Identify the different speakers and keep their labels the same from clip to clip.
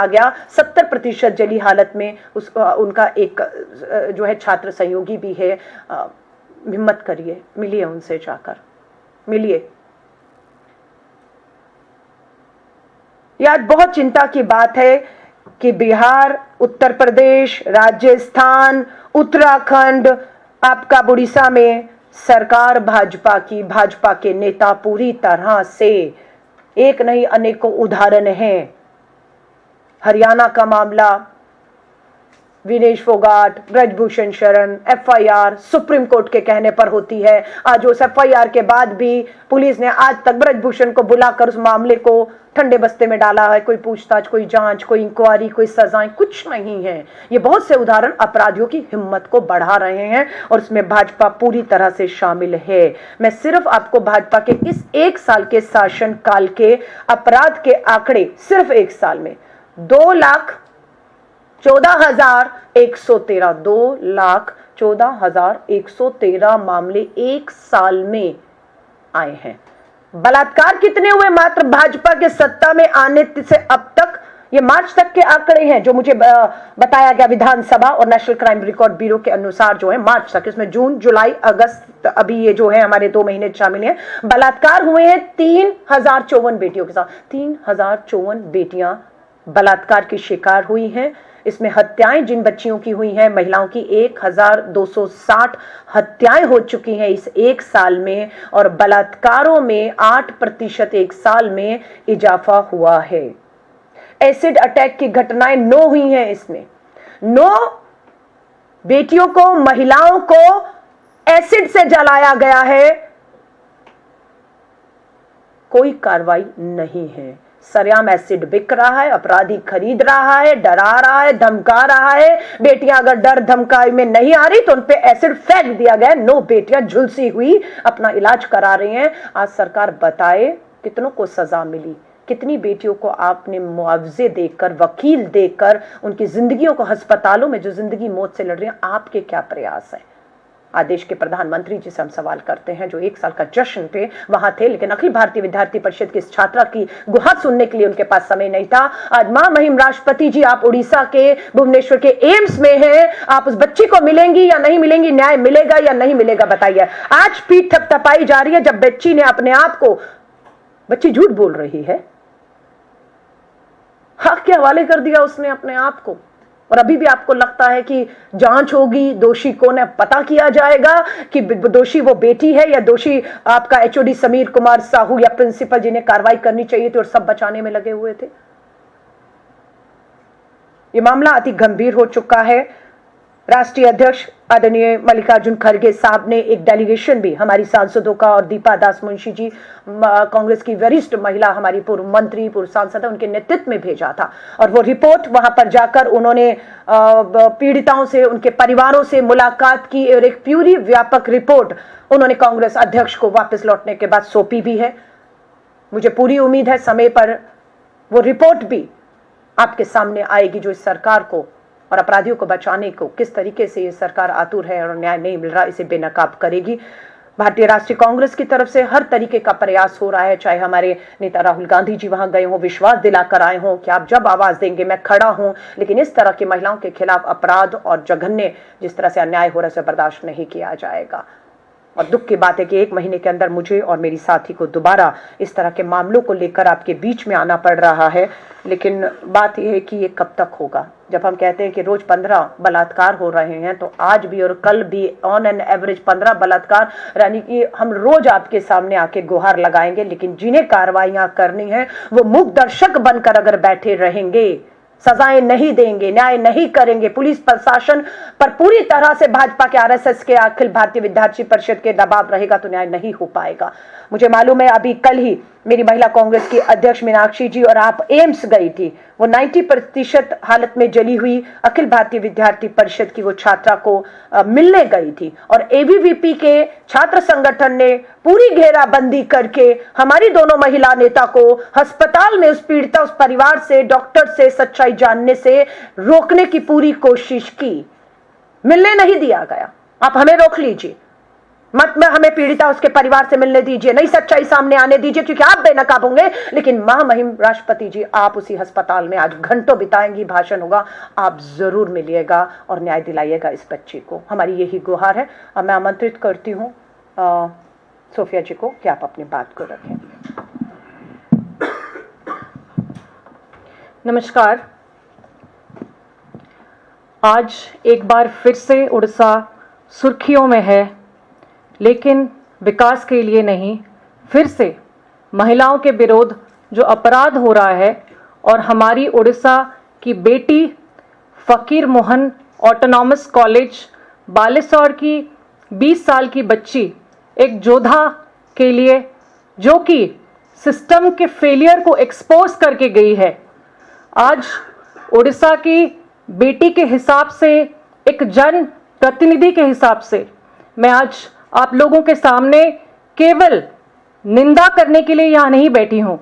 Speaker 1: आ गया। 70% जली हालत में उनका एक जो है छात्र सहयोगी भी है। हिम्मत करिए, मिलिए उनसे, जाकर मिलिए। यह बहुत चिंता की बात है कि बिहार, उत्तर प्रदेश, राजस्थान, उत्तराखंड, आपका उड़ीसा में सरकार भाजपा के नेता पूरी तरह से, एक नहीं अनेकों उदाहरण हैं। हरियाणा का मामला, Vinesh Phogat, Brijbhushan Sharan, FIR supreme court के कहने पर होती है। आज उस एफआईआर के बाद भी पुलिस ने आज तक ब्रजभूषण को बुलाकर उस मामले को ठंडे बस्ते में डाला है। कोई पूछताछ, कोई जांच, कोई इंक्वायरी, कोई सजाएं, कुछ नहीं है। ये बहुत से उदाहरण अपराधियों की हिम्मत को बढ़ा रहे हैं और इसमें भाजपा पूरी तरह से शामिल है। मैं सिर्फ आपको भाजपा के इस 1 साल के शासन काल के अपराध के आंकड़े, सिर्फ 1 साल में 2,14,113 मामले 1 साल में आए हैं। बलात्कार कितने हुए मात्र भाजपा के सत्ता में आने से अब तक? ये मार्च तक के आंकड़े हैं जो मुझे बताया गया विधानसभा और नेशनल क्राइम रिकॉर्ड ब्यूरो के अनुसार, जो है मार्च तक, इसमें जून, जुलाई, अगस्त, अभी ये जो है हमारे 2 महीने शामिल हैं। बलात्कार हुए हैं 3054 बेटियों के साथ। 3054 बेटियां बलात्कार की शिकार हुई हैं। इसमें हत्याएं जिन बच्चियों की हुई हैं, महिलाओं की 1260 हत्याएं हो चुकी हैं इस 1 साल में, और बलात्कारों में 8% 1 साल में इजाफा हुआ है। एसिड अटैक की घटनाएं 9 हुई हैं इसमें। 9 बेटियों को, महिलाओं को एसिड से जलाया गया है। कोई कार्रवाई नहीं है। सरेआम एसिड बिक रहा है, अपराधी खरीद रहा है, डरा रहा है, धमका रहा है। बेटियां अगर डर धमकाई में नहीं आ रही तो उन पे एसिड फेंक दिया गया। 9 बेटियां झुलसी हुई अपना इलाज करा रही हैं। आज सरकार बताए कितनों को सजा मिली, कितनी बेटियों को आपने मुआवजे देकर, वकील देकर, उनकी जिंदगियों को, अस्पतालों में जो जिंदगी मौत से लड़ रही है, आपके क्या प्रयास है? आज देश के प्रधानमंत्री जी से हम सवाल करते हैं, जो 1 साल का जश्न पे वहां थे, लेकिन अखिल भारतीय विद्यार्थी परिषद की इस छात्रा की गुहार सुनने के लिए उनके पास समय नहीं था। आज मां महिम राष्ट्रपति जी, आप उड़ीसा के भुवनेश्वर के एम्स में हैं। आप उस बच्ची को मिलेंगी या नहीं मिलेंगी? न्याय मिलेगा या नहीं मिलेगा, बताइए। आज पीठ थपथपाई जा रही है जब बच्ची ने अपने आप को, बच्ची झूठ बोल रही है, हक के हवाले कर दिया उसने अपने आप को। और अभी भी आपको लगता है कि जांच होगी, दोषी कौन है पता किया जाएगा, कि दोषी वो बेटी है या दोषी आपका एचओडी समीर कुमार साहू या प्रिंसिपल, जिन्हें कार्रवाई करनी चाहिए थी और सब बचाने में लगे हुए थे। ये मामला अति गंभीर हो चुका है। राष्ट्रीय अध्यक्ष आदरणीय मल्लिकार्जुन खड़गे साहब ने एक डेलीगेशन भी हमारी सांसदों का, और दीपा दास मुंशी जी कांग्रेस की वरिष्ठ महिला, हमारी पूर्व मंत्री, पूर्व सांसद, उनके नेतृत्व में भेजा था। और वो रिपोर्ट वहां पर जाकर उन्होंने पीड़िताओं से, उनके परिवारों से मुलाकात की और एक पूरी व्यापक रिपोर्ट उन्होंने कांग्रेस अध्यक्ष को वापस लौटने के बाद सौंपी भी है। मुझे पूरी उम्मीद है समय पर वो रिपोर्ट भी आपके सामने आएगी, जो इस सरकार को और अपराधियों को बचाने को, किस तरीके से ये सरकार आतुर है और न्याय नहीं मिल रहा, इसे बेनकाब करेगी। भारतीय राष्ट्रीय कांग्रेस की तरफ से हर तरीके का प्रयास हो रहा है, चाहे हमारे नेता राहुल गांधी जी वहां गए हों, विश्वास दिलाकर आए हों कि आप जब आवाज देंगे मैं खड़ा हूं, लेकिन इस तरह की महिलाओं के खिलाफ अपराध और जघन्य जिस तरह से अन्याय हो रहा है, उसे बर्दाश्त नहीं किया जाएगा। और दुख की बात है कि 1 महीने के अंदर मुझे और मेरी साथी को दोबारा इस तरह के मामलों को लेकर आपके बीच में आना पड़ रहा है। लेकिन बात यह है कि ये कब तक होगा? जब हम कहते हैं कि रोज 15 बलात्कार हो रहे हैं, तो आज भी और कल भी ऑन एन एवरेज 15 बलात्कार, यानी कि हम रोज आपके सामने आके गुहार लगाएंगे, लेकिन जिन्हें कार्रवाइयां करनी है वो मूक दर्शक बनकर अगर बैठे रहेंगे, सजाएं नहीं देंगे, न्याय नहीं करेंगे, पुलिस प्रशासन पर पूरी तरह से भाजपा के, आरएसएस के, अखिल भारतीय विद्यार्थी परिषद के दबाव रहेगा, तो न्याय नहीं हो पाएगा। मुझे मालूम है अभी कल ही मेरी महिला कांग्रेस की अध्यक्ष मीनाक्षी जी और आप एम्स गई थी। वो 90% हालत में जली हुई अखिल भारतीय विद्यार्थी परिषद की वो छात्रा को मिलने गई थी, और एबीवीपी के छात्र संगठन ने पूरी घेराबंदी करके हमारी दोनों महिला नेता को अस्पताल में उस पीड़िता, उस परिवार से, डॉक्टर से सच्चाई जानने से रोकने की पूरी कोशिश की। मिलने नहीं दिया गया। आप हमें रोक लीजिए, मत में हमें पीड़िता उसके परिवार से मिलने दीजिए, नई सच्चाई सामने आने दीजिए, क्योंकि आप बेनकाब होंगे। लेकिन महामहिम राष्ट्रपति जी, आप उसी अस्पताल में आज घंटों बिताएंगी, भाषण होगा, आप जरूर मिलिएगा और न्याय दिलाइएगा इस बच्ची को। हमारी यही गुहार है। अब मैं आमंत्रित करती हूँ सोफिया जी को कि आप अपनी बात को रखें।
Speaker 2: नमस्कार। आज एक बार फिर से उड़ीसा सुर्खियों में है, लेकिन विकास के लिए नहीं। फिर से महिलाओं के विरुद्ध जो अपराध हो रहा है और हमारी उड़ीसा की बेटी फकीर मोहन ऑटोनॉमस कॉलेज बालेश्वर की 20 साल की बच्ची एक योद्धा के लिए, जो कि सिस्टम के फेलियर को एक्सपोज करके गई है। आज उड़ीसा की बेटी के हिसाब से, एक जन प्रतिनिधि के हिसाब से, मैं आज आप लोगों के सामने केवल निंदा करने के लिए यहाँ नहीं बैठी हूँ,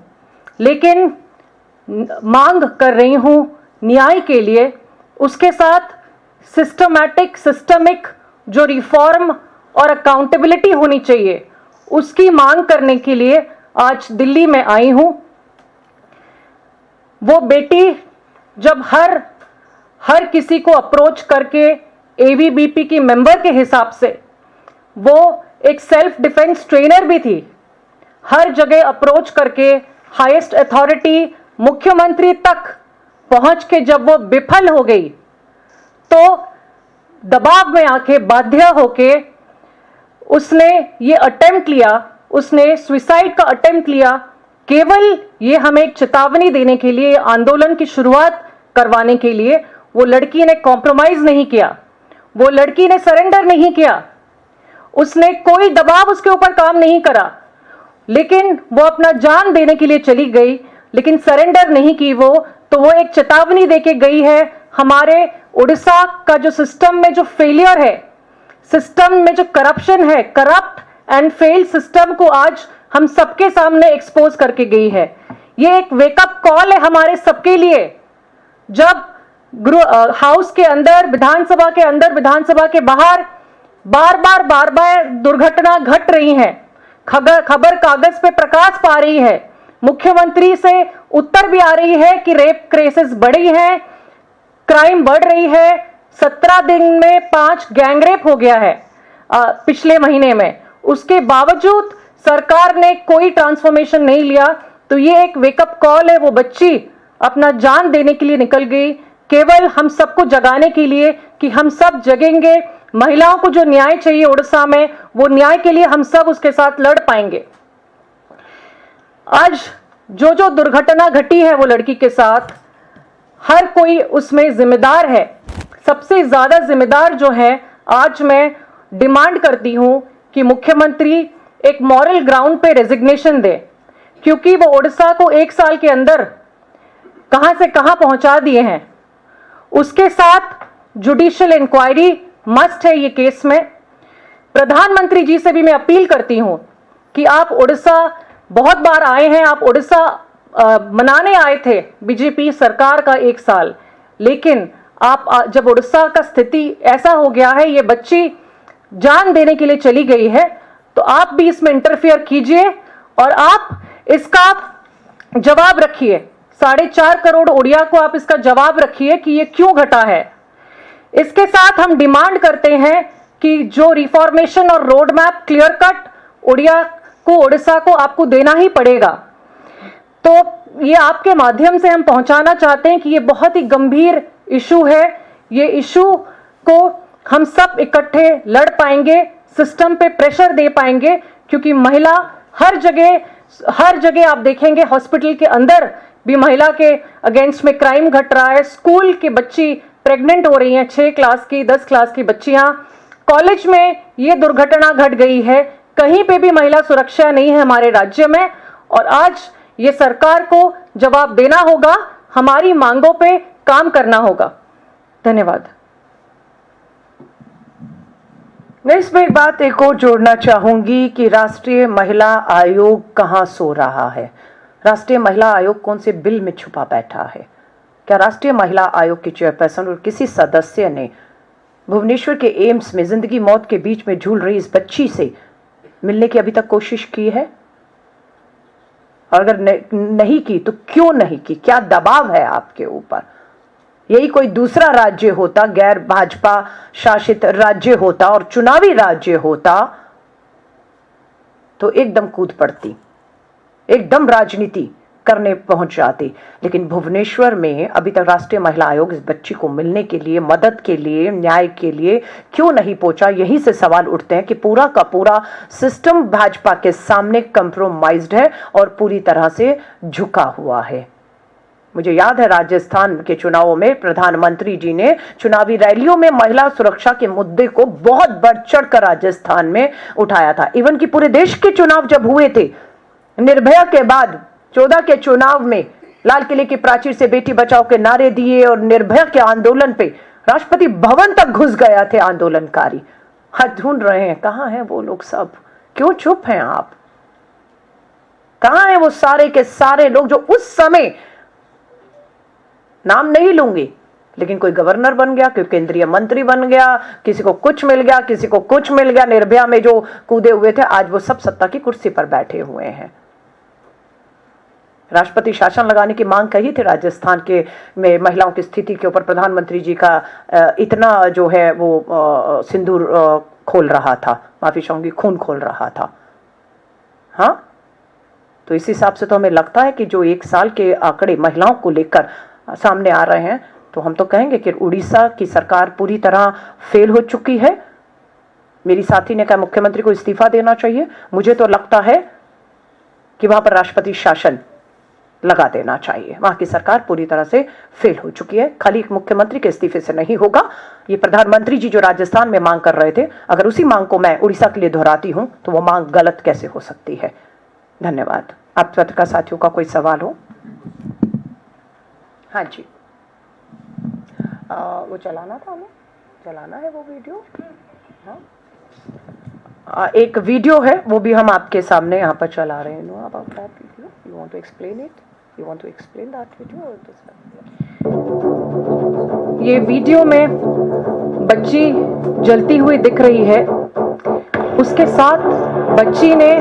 Speaker 2: लेकिन मांग कर रही हूँ न्याय के लिए। उसके साथ सिस्टमिक जो रिफॉर्म और अकाउंटेबिलिटी होनी चाहिए, उसकी मांग करने के लिए आज दिल्ली में आई हूँ। वो बेटी जब हर किसी को अप्रोच करके एवीबीपी की मेंबर के हिसाब से, वो एक सेल्फ डिफेंस ट्रेनर भी थी, हर जगह अप्रोच करके हाईएस्ट अथॉरिटी मुख्यमंत्री तक पहुंच के जब वो विफल हो गई, तो दबाव में आके बाध्य होके उसने ये अटेम्प्ट लिया, उसने सुसाइड का अटेम्प्ट लिया। केवल ये हमें एक चेतावनी देने के लिए, आंदोलन की शुरुआत करवाने के लिए वो लड़की ने कॉम्प्रोमाइज नहीं किया, वो लड़की ने सरेंडर नहीं किया, उसने कोई दबाव उसके ऊपर काम नहीं करा, लेकिन वो अपना जान देने के लिए चली गई, लेकिन सरेंडर नहीं की वो। तो वो एक चेतावनी देके गई है। हमारे उड़ीसा का जो सिस्टम में जो फेलियर है, सिस्टम में जो करप्शन है, करप्ट एंड फेल्ड सिस्टम को आज हम सबके सामने एक्सपोज करके गई है। ये एक वेकअप कॉल है हमारे सबके लिए। जब हाउस के अंदर, विधानसभा के अंदर, विधानसभा के बाहर बार बार दुर्घटना घट रही हैं, खबर कागज पे प्रकाश पा रही है, मुख्यमंत्री से उत्तर भी आ रही है कि रेप केसेस बढ़ी हैं, क्राइम बढ़ रही है। 17 दिन में 5 गैंगरेप हो गया है पिछले महीने में। उसके बावजूद सरकार ने कोई ट्रांसफॉर्मेशन नहीं लिया। तो ये एक वेकअप कॉल है। वो बच्ची अपना जान देने के लिए निकल गई, केवल हम सबको जगाने के लिए कि हम सब जगेंगे। महिलाओं को जो न्याय चाहिए उड़ीसा में, वो न्याय के लिए हम सब उसके साथ लड़ पाएंगे। आज जो दुर्घटना घटी है वो लड़की के साथ, हर कोई उसमें जिम्मेदार है। सबसे ज्यादा जिम्मेदार जो है, आज मैं डिमांड करती हूं कि मुख्यमंत्री एक मॉरल ग्राउंड पे रेजिग्नेशन दे, क्योंकि वो उड़ीसा को 1 साल के अंदर कहां से कहां पहुंचा दिए हैं। उसके साथ जुडिशियल इंक्वायरी मस्ट है ये केस में। प्रधानमंत्री जी से भी मैं अपील करती हूं कि आप उड़ीसा बहुत बार आए हैं, आप उड़ीसा मनाने आए थे बीजेपी सरकार का 1 साल, लेकिन आप जब उड़ीसा का स्थिति ऐसा हो गया है, ये बच्ची जान देने के लिए चली गई है, तो आप भी इसमें इंटरफियर कीजिए और आप इसका जवाब रखिए। 4.5 करोड़ उड़िया को आप इसका जवाब रखिए कि ये क्यों घटा है। इसके साथ हम डिमांड करते हैं कि जो रिफॉर्मेशन और road map clear cut Orissa को आपको देना ही पड़ेगा। तो ये आपके माध्यम से हम पहुंचाना चाहते हैं कि ये बहुत ही गंभीर इशू है। ये इशू को हम सब इकट्ठे लड़ पाएंगे, सिस्टम पे प्रेशर दे पाएंगे, क्योंकि महिला हर जगह आप देखेंगे, हॉस्पिटल के अंदर भी महिला के अगेंस्ट में क्राइम घट रहा है। स्कूल की बच्ची प्रेग्नेंट हो रही हैं, 6 क्लास की, 10 क्लास की बच्चियां। कॉलेज में ये दुर्घटना घट गई है। कहीं पे भी महिला सुरक्षा नहीं है हमारे राज्य में, और आज ये सरकार को जवाब देना होगा, हमारी मांगों पे काम करना होगा। धन्यवाद।
Speaker 1: मैं इसमें एक बात एक और जोड़ना चाहूंगी कि राष्ट्रीय महिला आयोग कहां सो रहा है। राष्ट्रीय महिला आयोग कौन से बिल में छुपा बैठा है? क्या राष्ट्रीय महिला आयोग की चेयरपर्सन और किसी सदस्य ने भुवनेश्वर के एम्स में जिंदगी मौत के बीच में झूल रही इस बच्ची से मिलने की अभी तक कोशिश की है? और अगर नहीं की तो क्यों नहीं की? क्या दबाव है आपके ऊपर? यही कोई दूसरा राज्य होता, गैर भाजपा शासित राज्य होता और चुनावी राज्य होता, तो एकदम कूद पड़ती, एकदम राजनीति करने पहुंच जाती। लेकिन भुवनेश्वर में अभी तक राष्ट्रीय महिला आयोग इस बच्ची को मिलने के लिए, मदद के लिए, न्याय के लिए क्यों नहीं पहुंचा? यहीं से सवाल उठते हैं कि पूरा का पूरा सिस्टम भाजपा के सामने कंप्रोमाइज्ड है और पूरी तरह से झुका हुआ है। मुझे याद है राजस्थान के चुनावों में प्रधानमंत्री जी ने चुनावी रैलियों में महिला सुरक्षा के मुद्दे को बहुत बढ़ चढ़कर राजस्थान में उठाया था। इवन कि पूरे देश के चुनाव जब हुए थे, निर्भया के बाद 14 के चुनाव में लाल किले की प्राचीर से बेटी बचाओ के नारे दिए और निर्भया के आंदोलन पे राष्ट्रपति भवन तक घुस गया थे आंदोलनकारी। हाथ ढूंढ रहे हैं, कहां हैं वो लोग सब? क्यों चुप हैं आप? कहां हैं वो सारे के सारे लोग जो उस समय, नाम नहीं लूंगी, लेकिन कोई गवर्नर बन गया, कोई केंद्रीय मंत्री बन गया, किसी को कुछ मिल गया, किसी को कुछ मिल गया, निर्भया में जो कूदे हुए थे आज वो सब सत्ता की कुर्सी पर बैठे हुए हैं। राष्ट्रपति शासन लगाने की मांग कही थी राजस्थान के में महिलाओं की स्थिति के ऊपर। प्रधानमंत्री जी का इतना जो है वो सिंदूर खोल रहा था, माफी चाहूंगी, खून खोल रहा था। हाँ, तो इस हिसाब से तो हमें लगता है कि जो 1 साल के आंकड़े महिलाओं को लेकर सामने आ रहे हैं, तो हम तो कहेंगे कि उड़ीसा की सरकार पूरी तरह फेल हो चुकी है। मेरी साथी ने कहा मुख्यमंत्री को इस्तीफा देना चाहिए। मुझे तो लगता है कि वहां पर राष्ट्रपति शासन लगा देना चाहिए। वहां की सरकार पूरी तरह से फेल हो चुकी है। खाली एक मुख्यमंत्री के इस्तीफे से नहीं होगा। ये प्रधानमंत्री जी जो राजस्थान में मांग कर रहे थे, अगर उसी मांग को मैं उड़ीसा के लिए दोहराती हूं तो वो मांग गलत कैसे हो सकती है? धन्यवाद। आप पत्रकार साथियों का कोई सवाल हो? हाँ जी, वो चलाना था, हमें चलाना है वो वीडियो। हाँ, एक वीडियो है, वो भी हम आपके सामने यहाँ पर चला रहे हैं। Know about that video, you want to explain it? You want to explain that video?
Speaker 2: ये वीडियो में बच्ची जलती हुई दिख रही है। उसके साथ बच्ची ने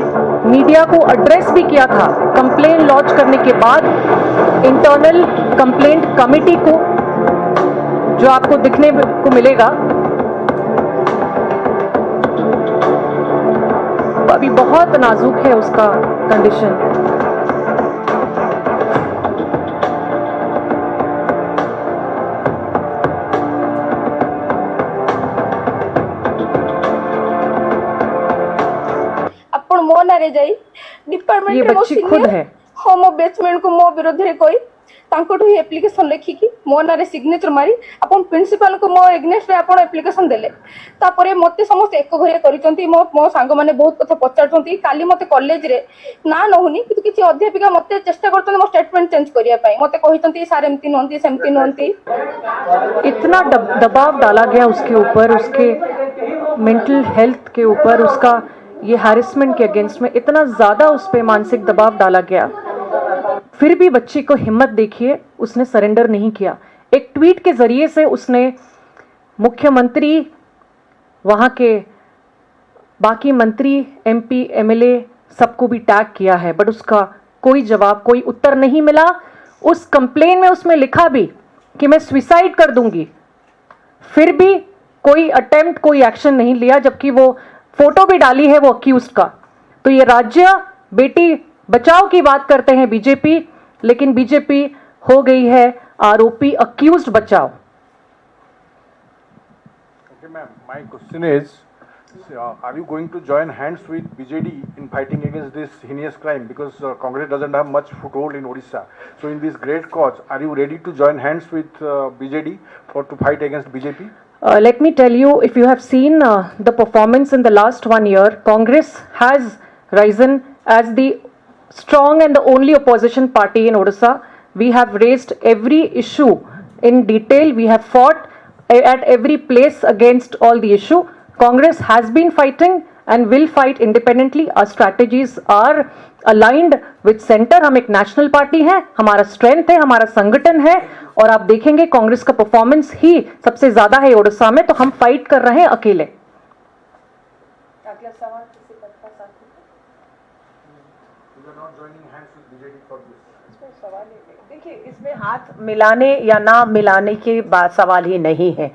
Speaker 2: मीडिया को एड्रेस भी किया था। कंप्लेन लॉन्च करने के बाद इंटरनल कंप्लेंट कमेटी को, जो आपको दिखने को मिलेगा, अभी बहुत नाजुक है उसका कंडीशन।
Speaker 3: आपण मो नारे जाई डिपार्टमेंट
Speaker 2: ये बच्ची खुद है।
Speaker 3: हाँ, मो बेचमेंट को मो विरोध रे कोई तांकोठु एप्लिकेशन लिखिकी मो नारे सिग्नेचर मारी आपण प्रिंसिपल को मो एग्नेस्ट रे आपण एप्लिकेशन देले। तापरे मते समस्त एक घरिया करिसंती। मो मो सांग माने बहुत कथा पचारसंती। काली मते कॉलेज रे ना नहुनी किंतु किछि अध्यापिका मते चेष्टा करतन मो स्टेटमेंट चेंज करिया पई। मते कहिसंती सर एमती नंती सेमती नंती।
Speaker 2: इतना दबाव डाला गया उसके ऊपर, उसके मेंटल हेल्थ के ऊपर, उसका ये हैरेसमेंट के अगेंस्ट में इतना ज्यादा उस पर मानसिक दबाव डाला गया, फिर भी बच्ची को हिम्मत देखिए, उसने सरेंडर नहीं किया। एक ट्वीट के जरिए से उसने मुख्यमंत्री, वहां के बाकी मंत्री, एमपी, एमएलए सबको भी टैग किया है, बट उसका कोई जवाब, कोई उत्तर नहीं मिला। उस कंप्लेन में उसमें लिखा भी कि मैं सुसाइड कर दूंगी, फिर भी कोई अटेम्प्ट, कोई एक्शन नहीं लिया, जबकि वो फोटो भी डाली है वो अक्यूज्ड का। तो ये राज्य बेटी बचाओ की बात करते हैं बीजेपी, लेकिन बीजेपी हो गई है आरोपी, अक्यूज्ड बचाओ।
Speaker 4: Okay, ma'am. My question is, are you going to join hands with BJD in fighting against this heinous crime? Because Congress doesn't have much foothold in Odisha. So, in this great cause, are you ready to join hands with BJD to fight against BJP?
Speaker 2: Let me tell you, if you have seen the performance in the last 1 year, Congress has risen as the strong and the only opposition party in Odisha. We have raised every issue in detail. We have fought at every place against all the issue. Congress has been fighting and will fight independently. Our strategies are aligned with centre, हम एक national party है, हमारा strength है, हमारा संगठन है, और आप देखेंगे कांग्रेस का परफॉर्मेंस ही सबसे ज्यादा है ओडिशा में, तो हम फाइट कर रहे हैं अकेले।
Speaker 1: अगला सवाल किसी पद का साथ इसमें सवाल देखिए, इसमें हाथ मिलाने या ना मिलाने की बात सवाल ही नहीं है।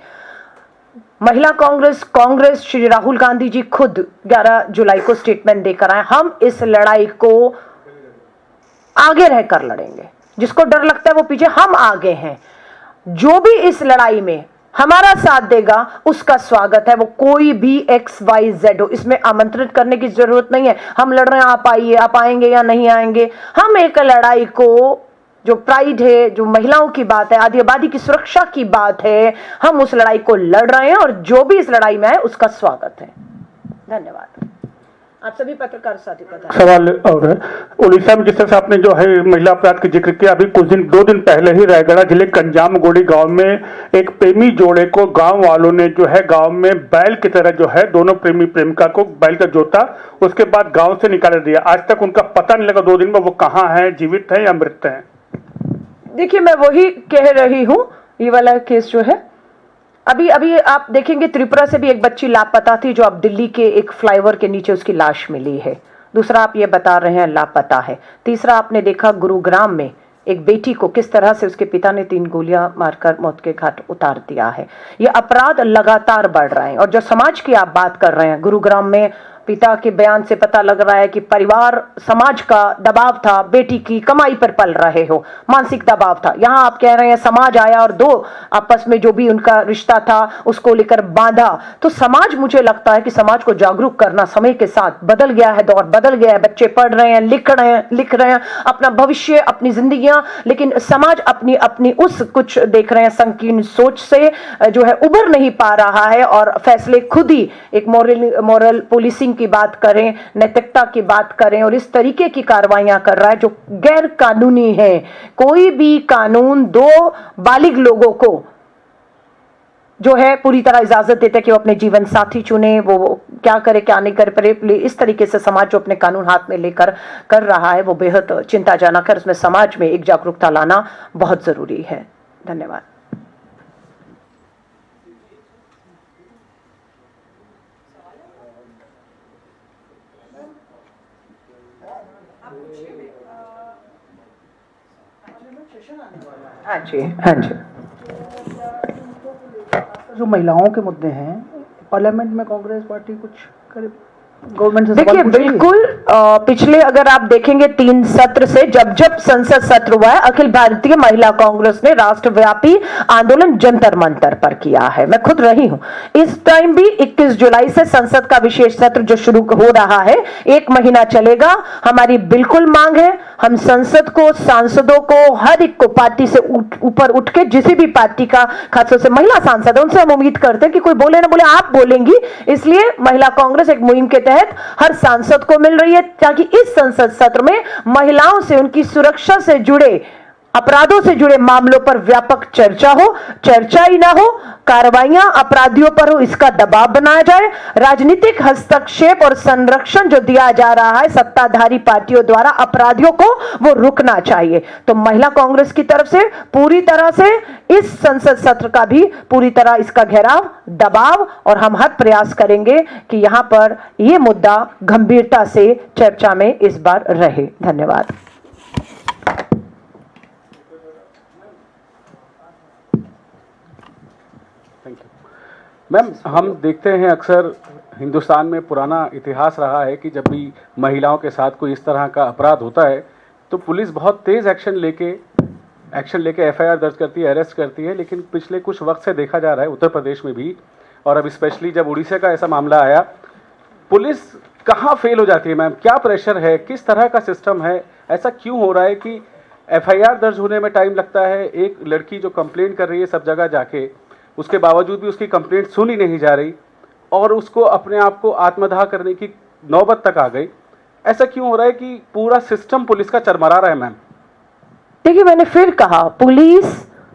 Speaker 1: महिला कांग्रेस श्री राहुल गांधी जी खुद 11 जुलाई को स्टेटमेंट देकर आए, हम इस लड़ाई को आगे रहकर लड़ेंगे। जिसको डर लगता है वो पीछे, हम आगे हैं। जो भी इस लड़ाई में हमारा साथ देगा उसका स्वागत है, वो कोई भी XYZ हो। इसमें आमंत्रित करने की जरूरत नहीं है। हम लड़ रहे हैं, आप आइए, आप आएंगे या नहीं आएंगे। हम एक लड़ाई को, जो प्राइड है, जो महिलाओं की बात है, आदि आबादी की सुरक्षा की बात है, हम उस लड़ाई को लड़ रहे हैं और जो भी इस लड़ाई में है उसका स्वागत है। धन्यवाद। आप सभी पत्रकार साथी बताएं।
Speaker 5: सवाल और है, उड़ीसा में जिस तरह से आपने जो है महिला अपराध की जिक्र किया, अभी कुछ दिन 2 दिन पहले ही रायगढ़ जिले कंजामगोड़ी गांव में एक प्रेमी जोड़े को गांव वालों ने जो है गांव में बैल की तरह जो है दोनों प्रेमी प्रेमिका को बैल का जोता, उसके बाद गांव से निकाल दिया। आज तक उनका पता नहीं लगा 2 दिन में वो कहाँ है, जीवित है या मृत है।
Speaker 1: देखिए, मैं वही कह रही हूं, ये वाला केस जो है, अभी आप देखेंगे त्रिपुरा से भी एक बच्ची लापता थी, जो अब दिल्ली के एक फ्लाईओवर के नीचे उसकी लाश मिली है। दूसरा आप ये बता रहे हैं लापता है। तीसरा आपने देखा गुरुग्राम में एक बेटी को किस तरह से उसके पिता ने 3 गोलियां मारकर मौत के घाट उतार दिया है। ये अपराध लगातार बढ़ रहे हैं। और जो समाज की आप बात कर रहे हैं, गुरुग्राम में पिता के बयान से पता लग रहा है कि परिवार, समाज का दबाव था, बेटी की कमाई पर पल रहे हो, मानसिक दबाव था। यहाँ आप कह रहे हैं समाज आया और 2 आपस में जो भी उनका रिश्ता था उसको लेकर बांधा। तो समाज, मुझे लगता है कि समाज को जागरूक करना समय के साथ बदल गया है, दौर बदल गया है। बच्चे पढ़ रहे हैं, लिख रहे हैं अपना भविष्य, अपनी जिंदगियां, लेकिन समाज अपनी अपनी उस कुछ देख रहे हैं संकीर्ण सोच से जो है उबर नहीं पा रहा है और फैसले खुद ही एक मॉरल पुलिसिंग की बात करें, नैतिकता की बात करें और इस तरीके की कार्रवाइयां कर रहा है जो गैर कानूनी है। कोई भी कानून 2 बालिग लोगों को जो है पूरी तरह इजाजत देता है कि वो अपने जीवन साथी चुने, वो क्या करे क्या नहीं करे, पर इस तरीके से समाज जो अपने कानून हाथ में लेकर कर रहा है वो बेहद चिंताजनक है। उसमें समाज में एक जागरूकता लाना बहुत जरूरी है। धन्यवाद। हाँ जी, हाँ जी।
Speaker 6: जो महिलाओं के मुद्दे हैं, पार्लियामेंट में कांग्रेस पार्टी कुछ करे, गवर्नमेंट से
Speaker 1: देखिए, बिल्कुल पिछले अगर आप देखेंगे 3 सत्र से जब संसद सत्र हुआ है, अखिल भारतीय महिला कांग्रेस ने राष्ट्रव्यापी आंदोलन जंतर मंतर पर किया है। मैं खुद रही हूं। इस टाइम भी 21 जुलाई से संसद का विशेष सत्र जो शुरू हो रहा है 1 महीना चलेगा। हमारी बिल्कुल मांग है, हम संसद को, सांसदों को, हर एक को पार्टी से ऊपर उठ के, जिसी भी पार्टी का, खासतौर से महिला सांसद है, उनसे हम उम्मीद करते हैं कि कोई बोले ना बोले आप बोलेंगी। इसलिए महिला कांग्रेस एक मुहिम के तहत हर सांसद को मिल रही है ताकि इस संसद सत्र में महिलाओं से, उनकी सुरक्षा से जुड़े, अपराधों से जुड़े मामलों पर व्यापक चर्चा हो। चर्चा ही ना हो, कार्रवाइयां अपराधियों पर हो, इसका दबाव बनाया जाए। राजनीतिक हस्तक्षेप और संरक्षण जो दिया जा रहा है सत्ताधारी पार्टियों द्वारा अपराधियों को, वो रुकना चाहिए। तो महिला कांग्रेस की तरफ से पूरी तरह से इस संसद सत्र का भी पूरी तरह इसका घेराव, दबाव और हम हर प्रयास करेंगे कि यहां पर यह मुद्दा गंभीरता से चर्चा में इस बार रहे। धन्यवाद।
Speaker 7: मैम, हम देखते हैं अक्सर हिंदुस्तान में पुराना इतिहास रहा है कि जब भी महिलाओं के साथ कोई इस तरह का अपराध होता है तो पुलिस बहुत तेज़ एक्शन लेके FIR दर्ज करती है, अरेस्ट करती है। लेकिन पिछले कुछ वक्त से देखा जा रहा है उत्तर प्रदेश में भी, और अब स्पेशली जब उड़ीसा का ऐसा मामला आया, पुलिस कहाँ फेल हो जाती है मैम? क्या प्रेशर है, किस तरह का सिस्टम है, ऐसा क्यों हो रहा है कि FIR दर्ज होने में टाइम लगता है? एक लड़की जो कंप्लेंट कर रही है सब जगह जाके, उसके बावजूद भी उसकी कंप्लेंट सुनी नहीं जा रही और उसको अपने आप को आत्मदाह करने की नौबत तक आ गई। ऐसा क्यों हो रहा है कि पूरा सिस्टम पुलिस का चरमरा रहा है मैम?
Speaker 1: देखिए, मैंने फिर कहा, पुलिस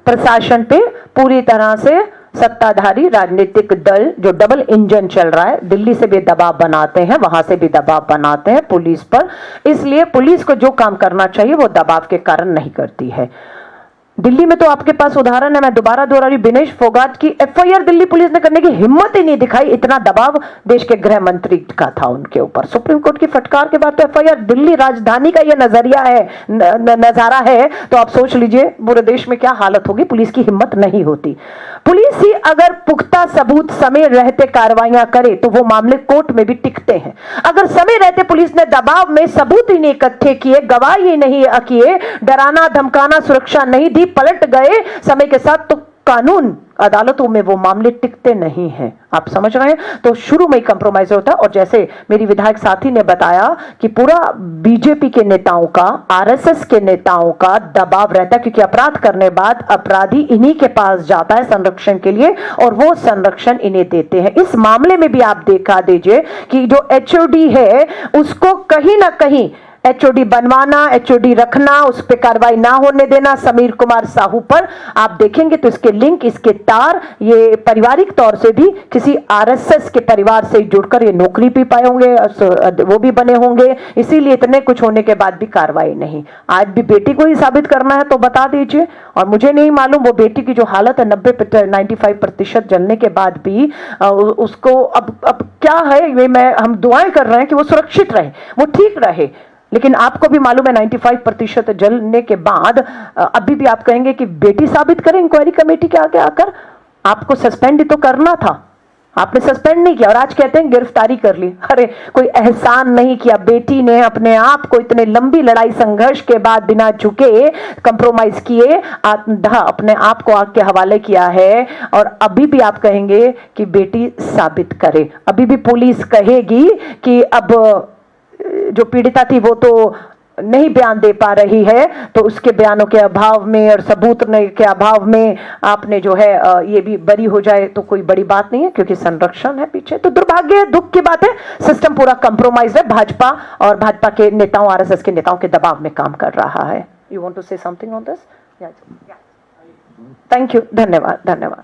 Speaker 1: प्रशासन पे पूरी तरह से सत्ताधारी राजनीतिक दल जो डबल इंजन चल रहा है, दिल्ली से भी दबाव बनाते हैं, वहां से भी दबाव बनाते हैं पुलिस पर, इसलिए पुलिस को जो काम करना चाहिए वो दबाव के कारण नहीं करती है। दिल्ली में तो आपके पास उदाहरण है, मैं दोबारा दोहरा रही, विनेश फोगाट की एफआईआर दिल्ली पुलिस ने करने की हिम्मत ही नहीं दिखाई। इतना दबाव देश के गृह मंत्री का था उनके ऊपर। सुप्रीम कोर्ट की फटकार के बाद तो एफआईआर, दिल्ली राजधानी का यह नजरिया है, नजारा है, तो आप सोच लीजिए पूरे देश में क्या हालत होगी। पुलिस की हिम्मत नहीं होती। पुलिस ही अगर पुख्ता सबूत समय रहते कार्रवाइयां करे तो वो मामले कोर्ट में भी टिकते हैं। अगर समय रहते पुलिस ने दबाव में सबूत ही नहीं इकट्ठे किए, गवाही नहीं किए, डराना धमकाना सुरक्षा नहीं दी, पलट गए समय के साथ, तो कानून अदालतों में वो मामले टिकते नहीं हैं। आप समझ रहे हैं? तो शुरू में ही कंप्रोमाइज होता है। और जैसे मेरी विधायक साथी ने बताया कि पूरा बीजेपी के नेताओं का, आरएसएस के नेताओं का दबाव रहता है, क्योंकि अपराध करने बाद अपराधी इन्हीं के पास जाता है संरक्षण के लिए, और वो संरक्षण इन्हें देते हैं। इस मामले में भी आप देखा दीजिए कि जो एचओडी है उसको कहीं ना कहीं एचओडी बनवाना, एचओडी रखना, उस पर कार्रवाई ना होने देना, समीर कुमार साहू पर आप देखेंगे तो इसके लिंक, इसके तार, ये पारिवारिक तौर से भी किसी आरएसएस के परिवार से जुड़कर ये नौकरी भी पाए होंगे, वो भी बने होंगे, इसीलिए इतने कुछ होने के बाद भी कार्रवाई नहीं। आज भी बेटी को ही साबित करना है तो बता दीजिए। और मुझे नहीं मालूम वो बेटी की जो हालत है 95% जलने के बाद भी उसको अब क्या है, ये हम दुआएं कर रहे हैं कि वो सुरक्षित रहे, वो ठीक रहे। लेकिन आपको भी मालूम है 95% जलने के बाद अभी भी आप कहेंगे कि बेटी साबित करें इंक्वायरी कमेटी के आगे आकर। आपको सस्पेंड ही तो करना था, आपने सस्पेंड नहीं किया और आज कहते हैं गिरफ्तारी कर ली। अरे कोई एहसान नहीं किया। बेटी ने अपने आप को इतने लंबी लड़ाई संघर्ष के बाद बिना झुके, कंप्रोमाइज किए, आत्मदाह अपने आप को आग के हवाले किया है। और अभी भी आप कहेंगे कि बेटी साबित करे। अभी भी पुलिस कहेगी कि अब जो पीड़िता थी वो तो नहीं बयान दे पा रही है, तो उसके बयानों के अभाव में और सबूत के अभाव में आपने जो है ये भी बरी हो जाए तो कोई बड़ी बात नहीं है, क्योंकि संरक्षण है पीछे। तो दुर्भाग्य है, दुख की बात है, सिस्टम पूरा कंप्रोमाइज है। भाजपा और भाजपा के नेताओं, आरएसएस के नेताओं के दबाव में काम कर रहा है। You want to say something on this? Thank you. धन्यवाद, धन्यवाद।